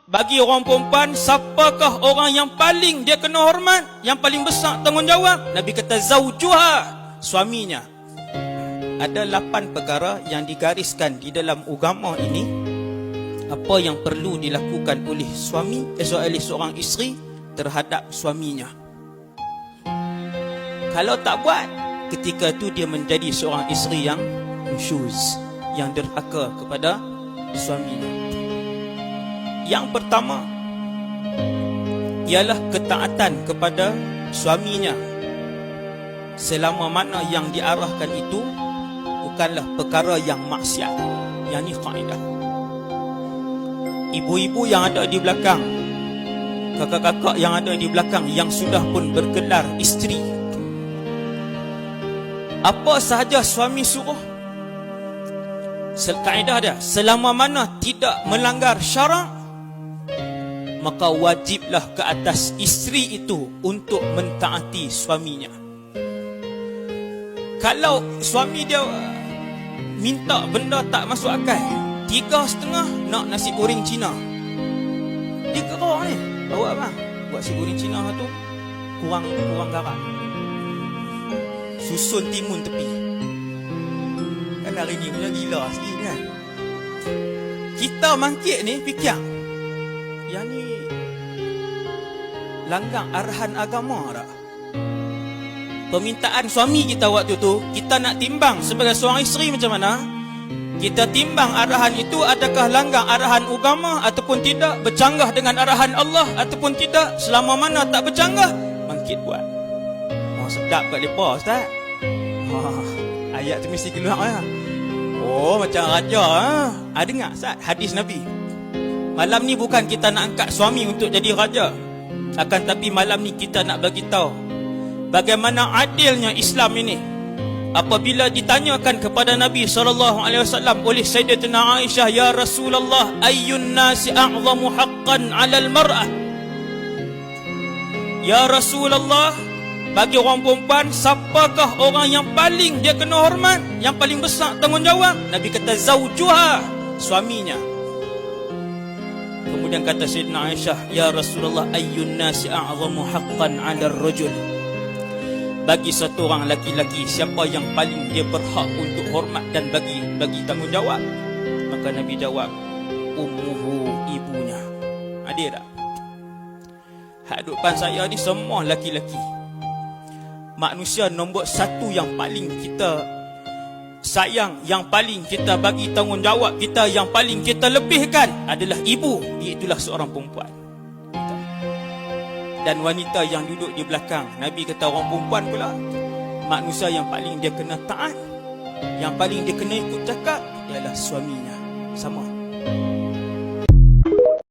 bagi orang perempuan, siapakah orang yang paling dia kena hormat, yang paling besar tanggungjawab? Nabi kata zaujuha, suaminya. Ada 8 perkara yang digariskan di dalam agama ini, apa yang perlu dilakukan oleh suami, oleh seorang isteri terhadap suaminya. Kalau tak buat, ketika itu dia menjadi seorang isteri yang nusyuz, yang derhaka kepada suaminya. Yang pertama ialah ketaatan kepada suaminya selama mana yang diarahkan itu bukanlah perkara yang maksiat. Yang ni kaedah. Ibu-ibu yang ada di belakang, kakak-kakak yang ada di belakang, yang sudah pun bergelar isteri, apa sahaja suami suruh, kaedah dia, selama mana tidak melanggar syarak, maka wajiblah ke atas isteri itu untuk mentaati suaminya. Kalau suami dia minta benda tak masuk akal, 3,5 nak nasi goreng Cina, dia kerah ni, awak bang buat nasi goreng Cina tu kurang garam, susun timun tepi. Kan hari ni punya gila sikit kan. Kita mangkit ni fikir, yang ni langgar arahan agama tak? Permintaan suami kita waktu tu, kita nak timbang sebagai seorang isteri macam mana? Kita timbang arahan itu adakah langgar arahan agama ataupun tidak, bercanggah dengan arahan Allah ataupun tidak. Selama mana tak bercanggah, bangkit buat. Oh, sedap kat lepa ustaz. Ayat tu mesti keluar ya. Oh, macam raja ha? Dengar ustaz hadis Nabi. Malam ni bukan kita nak angkat suami untuk jadi raja, akan tapi malam ni kita nak bagi tahu bagaimana adilnya Islam ini. Apabila ditanyakan kepada Nabi SAW oleh Sayyidatina Aisyah, ya Rasulullah, ayyun nasi a'zamu haqqan 'alal mar'ah? Ya Rasulullah, bagi orang perempuan, siapakah orang yang paling dia kena hormat, yang paling besar tanggungjawab? Nabi kata zaujuha, suaminya. Kemudian kata Sayyidina Aisyah, ya Rasulullah, ayyun nasi a'zamu haqqan 'alal rajul? Bagi satu orang laki-laki, siapa yang paling dia berhak untuk hormat dan bagi tanggungjawab? Maka Nabi jawab, ummuhu, ibunya. Ada tak? Hak depan saya ni semua laki-laki. Manusia nombor 1 yang paling kita sayang, yang paling kita bagi tanggungjawab kita, yang paling kita lebihkan adalah ibu, iaitulah seorang perempuan. Dan wanita yang duduk di belakang, Nabi kata orang perempuan pula, manusia yang paling dia kena taat, yang paling dia kena ikut cakap ialah suaminya. Sama.